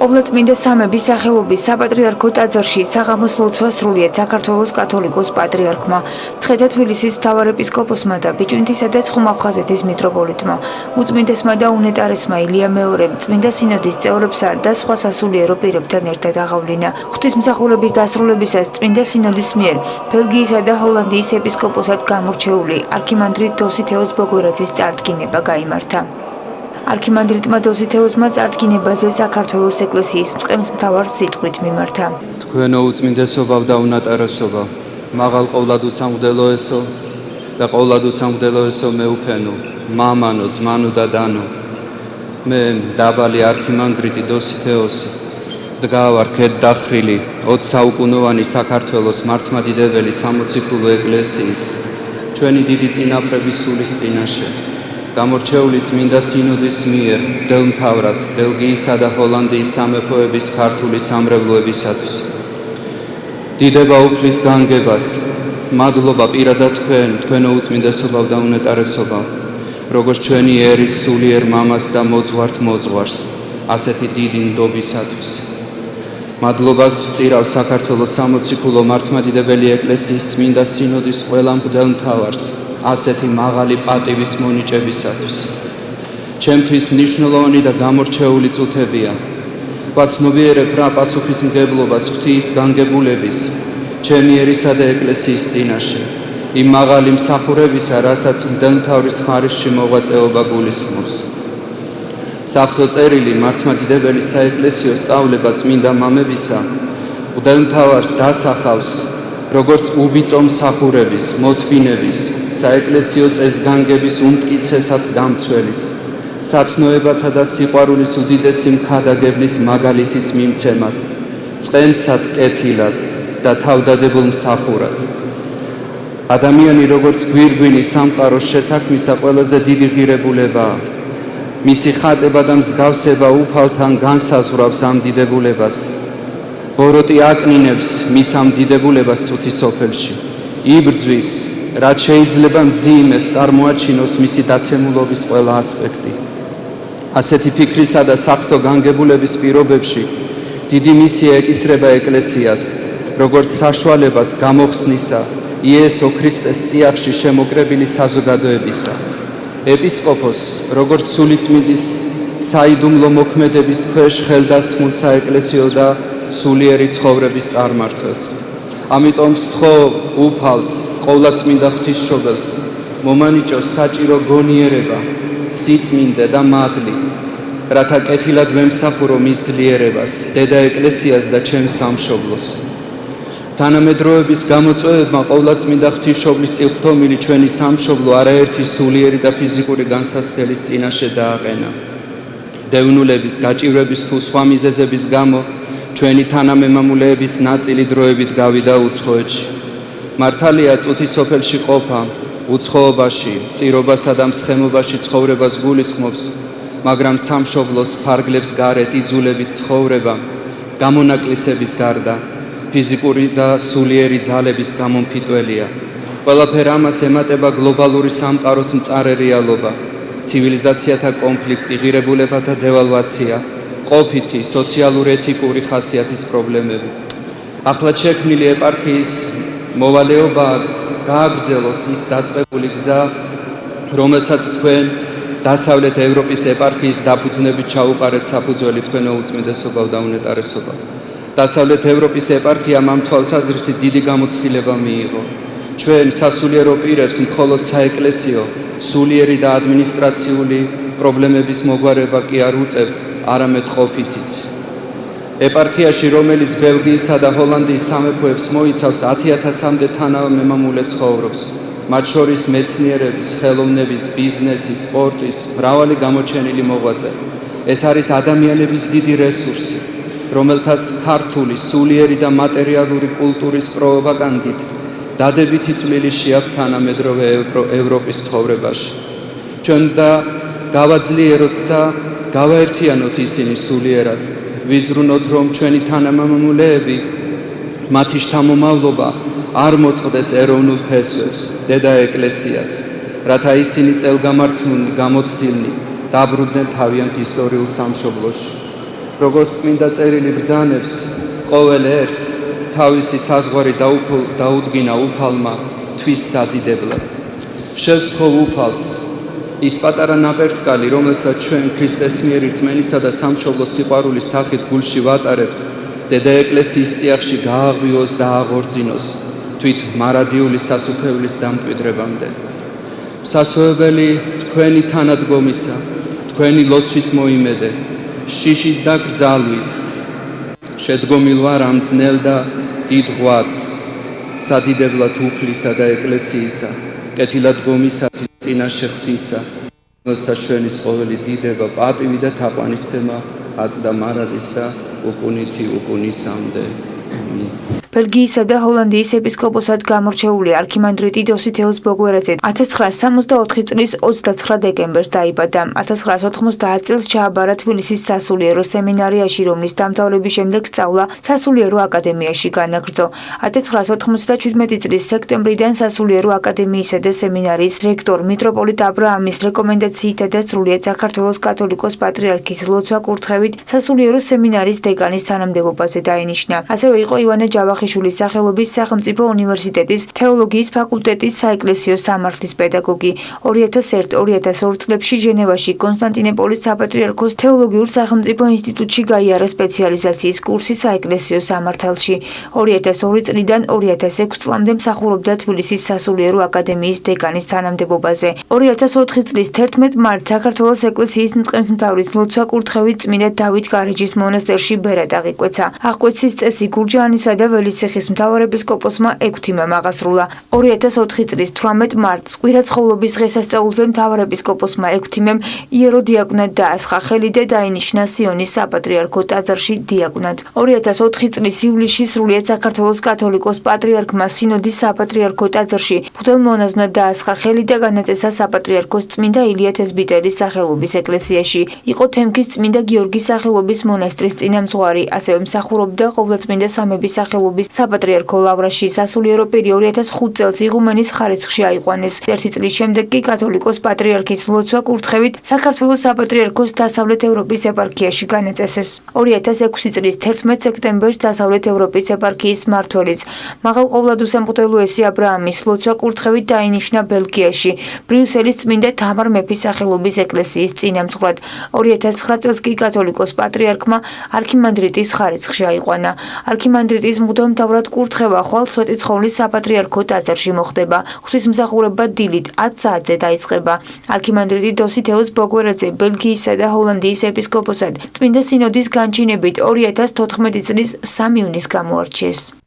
ყოვლადწმინდა სამების სახელობის საპატრიარქო ტაძარში საღამოს ლოცვა სრულიად საქართველოს კათოლიკოს პატრიარქმა, მცხეთა თბილისის მთავარეპისკოპოსმა და ბიჭვინთისა და ცხუმ-აფხაზეთის მიტროპოლიტმა, უწმინდესმა და უნეტარესმა ილია მეორემ, წმინდა სინოდის წევრებსა და სხვა სასულიერო პირებთან ერთად აღავლინა. ღვთისმსახურების დასრულებისას წმინდა სინოდის მიერ ბელგიისა და ჰოლანდიის ეპისკოპოსად გამორჩეული არქიმანდრიტ დოსითეოს ბოგვერაძის წარდგინება გაიმართა. არქიმანდრიტმა დოსითეოსმა წარდგინებაზე საქართველოს ეკლესიის მწყემს მთავარ სიტყვით მიმართა. თქვენო უწმინდესობავ და უნატარესობავ, მაღალ ყოვლადუსამღვდელოესო და ყოვლადუსამღვდელოესო მეუფენო, მამანო, ძმანო და დანო, მე დაბალი არქიმანდრიტი დოსითეოსი, დგავარ ქედდახრილი 20 საუკუნოვანი საქართველოს მართლმადიდებელი სამოციქულო ეკლესიის, ჩვენი დიდი წინაპრების სულის წინაშე, გამორჩეული წმინდა სინოდის მიერ მღვდელმთავრად ბელგიისა და ჰოლანდიის სამეფოების ქართული სამრევლოებისათვის. დიდება უფლის განგებას, მადლობა პირადად თქვენო უწმინდესობავ და უნეტარესობავ, როგორც ჩვენი ერის სულიერ მამას და მოძღვართ მოძღვარს, ასეთი დიდი ნდობისათვის. მადლობას ვწირავ საქართველოს სამოციქულო მართლმადიდებელი ეკლესიის წმინდა სინოდის ყველა მღვდელმთავარს, ასეთი მაღალი პატივის მონიჭებისათვის. ჩემთვის მნიშვნელოვანი და გამორჩეული წუთებია. ვაცნობიერებ რა პასუხისმგებლობას ღვთის განგებულების, ჩემი ერისა და ეკლესიის წინაშე, იმ მაღალი მსახურებისა, რასაც მღვდელმთავრის ხარისში მოღვაწეობა გულისხმობს. საღვთო წერილი მართლმადიდებელი საეკლესიო სწავლება წმინდა მამებისა მღვდელმთავარს დასახავს როგორც უბიწო მსახურების, მოთმინების, საეკლესიო წესგანგების უმტკიცესად დამცველის, სათნოებათა და სიყვარულის უდიდესი მხადაგებლის მაგალითის მიმცემად, წყემსად კეთილად და თავდადებულ მსახურად. ადამიანი როგორც გვირგვინი სამყაროს შესაქმისა ყველაზე დიდი ღირებულებაა. მისი ხატება და მსგავსება უფალთან განსაზღვრავს ამ დიდებულებას. ბოროტი აკნინებს მის ამ დიდებულებას წუთის სოფელში. იბრძვის, რაც შეიძლება მძიმედ წარმოაჩინოს მისი დაცემულობის ყველა ასპექტი. ასეთი ფიქრისა და საღვთო განგებულების პირობებში დიდი მისია ეკისრება ეკლესიას, როგორც საშუალებას გამოხსნისა იესო ქრისტეს წიაღში შემოკრებილი საზოგადოებისა. ეპისკოპოსს, როგორც სულიწმინდის საიდუმლო მოქმედების ქვეშ ხელდასხმულ საეკლესიო და სულიერი ცხოვრების წარმმართველს. ამიტომ ვსთხოვ უფალს, ყოვლადწმინდა ღვთისმშობელს, მომანიჭოს საჭირო გონიერება, სიწმინდე და მადლი, რათა კეთილად ვემსახურო მის ძლიერებას, დედა ეკლესიას და ჩემს სამშობლოს. თანამედროვეების გამოწვევებმა ყოვლადწმინდა ღვთისმშობლის წილხდომილი ჩვენი სამშობლო არაერთი სულიერი და ფიზიკური განსაცდელის წინაშე დააყენა. დევნულების, გაჭირვების თუ სხვა მიზეზების გამო ჩვენი თანამემამულეების ნაწილი დროებით გავიდა უცხოეთში. მართალია წუთის სოფელში ყოფა, უცხოობაში, წირობასა და მსხემობაში ცხოვრებას გულისხმობს, მაგრამ სამშობლოს ფარგლებს გარეთ იძულებით ცხოვრება, გამონაკლისების გარდა, ფიზიკური და სულიერი ძალების გამომფიტველია. ყველაფერ ამას ემატება გლობალური სამყაროს მწარე რეალობა, ცივილიზაციათა კონფლიქტი, ღირებულებათა დევალვაცია, ყოფითი, სოციალურ-ეთიკური ხასიათის პრობლემები. ახლად შექმნილი ეპარქიის მოვალეობა გააგრძელოს ის დაწყებული გზა, რომელსაც თქვენ დასავლეთ ევროპის ეპარქიის დაფუძნებით ჩაუყარეთ საფუძველი თქვენო უწმინდესობავ და უნეტარესობავ. დასავლეთ ევროპის ეპარქიამ ამ თვალსაზრისით დიდი გამოცდილება მიიღო. ჩვენ სასულიერო პირებს მხოლოდ საეკლესიო, სულიერი და ადმინისტრაციული პრობლემების მოგვარება კი არ უწევთ, არამედ ყოფითიც. ეპარქიაში, რომელიც ბელგიისა და ჰოლანდიის სამეფოებს მოიცავს, 10,000-მდე თანამემამულე ცხოვრობს, მათ შორის მეცნიერების, ხელოვნების, ბიზნესის, სპორტის მრავალი გამოჩენილი მოღვაწე. ეს არის ადამიანების დიდი რესურსი, რომელთაც ქართული, სულიერი და მატერიალური კულტურის პროპაგანდით დადებითი წვლილი შეაქვთ თანამედროვე ევროპის ცხოვრებაში. ჩვენ და გავაძლიეროთ და გავაერთიანოთ ისინი სულიერად, ვიზრუნოთ, რომ ჩვენი თანამემამულეები, მათი შთამომავლობა არ მოწყდეს ეროვნულ ფესვებს, დედა ეკლესიას, რათა ისინი წელგამართლნი, გამოცდილნი, დაბრუნდნენ თავიანთ ისტორიულ სამშობლოში. როგორც წმინდა წერილი ბრძანებს, ყოველ ერს თავისი საზღვარი დაუდგინა უფალმა თვის სადიდებლად. შევსთხოვ უფალს, ის პატარა ნაპერწკალი, რომელსაც ჩვენ ქრისტეს მიერ რწმენისა და სამშობლოს სიყვარულის სახით გულში ვატარებთ, დედა ეკლესიის წიაღში გააღვიოს და აღორძინოს თვით მარადიული სასუფეველის დამკვიდრებამდე. სასოეველი თქვენი თანადგომისა, თქვენი ლოცვის მოიმედე, შიშით და გრძალვით შედგომილ ვარ ამ ძნელ და დიდ ღვაწლს, სადიდებლად უფლისა და ეკლესიისა, კეთილადგომისათვის წინაშე ღვთისა, რომელსაც ჩვენის ყოველი დიდება, პატივი და თაყვანისცემა აწდა მარადის და უკუნითი უკუნისამდე. ამინ. ბელგიისა და ჰოლანდიის ეპისკოპოსად გამორჩეული არქიმანდრიტი დოსითეუს ბოგვერაძე 1964 წლის 29 დეკემბერს დაიბადა. 1990 წელს ჩააბარა თბილისის სასულიერო სემინარიაში, რომლის დამთავრების შემდეგ სწავლა სასულიერო აკადემიაში განაგრძო. 1997 წლის სექტემბრიდან სასულიერო აკადემიისა და სემინარიის რექტორ მიტროპოლიტ აბრაამის რეკომენდაციითა და სრულიად საქართველოს კათოლიკოს პატრიარქის ლოცვა-კურთხევით სასულიერო სემინარიის დეკანის თანამდებობაზე დაინიშნა. ასევე იყო ივანე ჯავახიშვილის სახელობის სახელმწიფო უნივერსიტეტის თეოლოგიის ფაკულტეტის საეკლესიო სამართლის პედაგოგი. 2001-2002 წლებში ჟენევაში კონსტანტინოპოლის საპატრიარქოს თეოლოგიურ სახელმწიფო ინსტიტუტში გაიარა სპეციალიზაციის კურსი საეკლესიო სამართალში. 2002 წლიდან 2006 წლამდე მსახურობდა თბილისის სასულიერო აკადემიის დეკანის თანამდებობაზე. 2004 წლის 11 მარტს საქართველოს ეკლესიის მწყემსმთავრის ლოცვა-კურთხევით წმინდა დავით გარეჯის მონასტერში ბერად აღიკვეცა. აღკვეცის წესი გურჯაანისა და ველისციხის მთავარეპისკოპოსმა ექვთიმემ აღასრულა. 2004 წლის 18 მარტს კვირაცხოვლობის დღესასწაულზე მთავარეპისკოპოსმა ექვთიმემ იეროდიაკვნად დაასხა ხელი და დაინიშნა სიონის საპატრიარქო ტაძარში დიაკვნად. 2004 წლის ივლისში სრულიად საქართველოს კათოლიკოს პატრიარქმა სინოდის საპატრიარქო ტაძარში მღვდელმონაზვნად დაასხა ხელი და განაწესა საპატრიარქოს წმინდა ილია თესბიტელის სახელობის ეკლესიაში. იყო თემქის წმინდა გიორგის სახელობის მონასტრის წინამძღვარი, ასევე მსახურობდა ყოვლადწმინდა სამების სახელობის საპატრიარქო ლავრაში. სასულიერო პირი 2005 წელს იღუმენის ხარისხში აიყვანეს. 1 წლის შემდეგ კი კათოლიკოს პატრიარქის ლოცვა-კურთხევით საქართველოს საპატრიარქოს დასავლეთ ევროპის ეპარქიაში განაწესეს. 2006 წლის 11 სექტემბერს დასავლეთ ევროპის ეპარქიის მმართველიც მაღალყოვლადუსამღვდელოესი აბრაამის ლოცვა-კურთხევით დაინიშნა ბელგიაში, ბრიუსელის წმინდა თამარ მეფის სახელობის ეკლესიის წინამძღვრად. 2009 წელს კი კათოლიკოს პატრიარქმა არქიმანდრიტის ხარისხში აიყვანა. არქიმანდრიტის მღვდელმთავრად კურთხევა ხვალ სვეტიცხოვლის საპატრიარქო ტაძარში მოხდება. ღვთისმსახურება დილით 10 საათზე დაიწყება. არქიმანდრიტი დოსითეუს ბოგვერაძე ბელგიისა და ჰოლანდიის ეპისკოპოსად წმინდა სინოდის განჩინებით 2014 წლის 3 ივნისს გამოარჩიეს.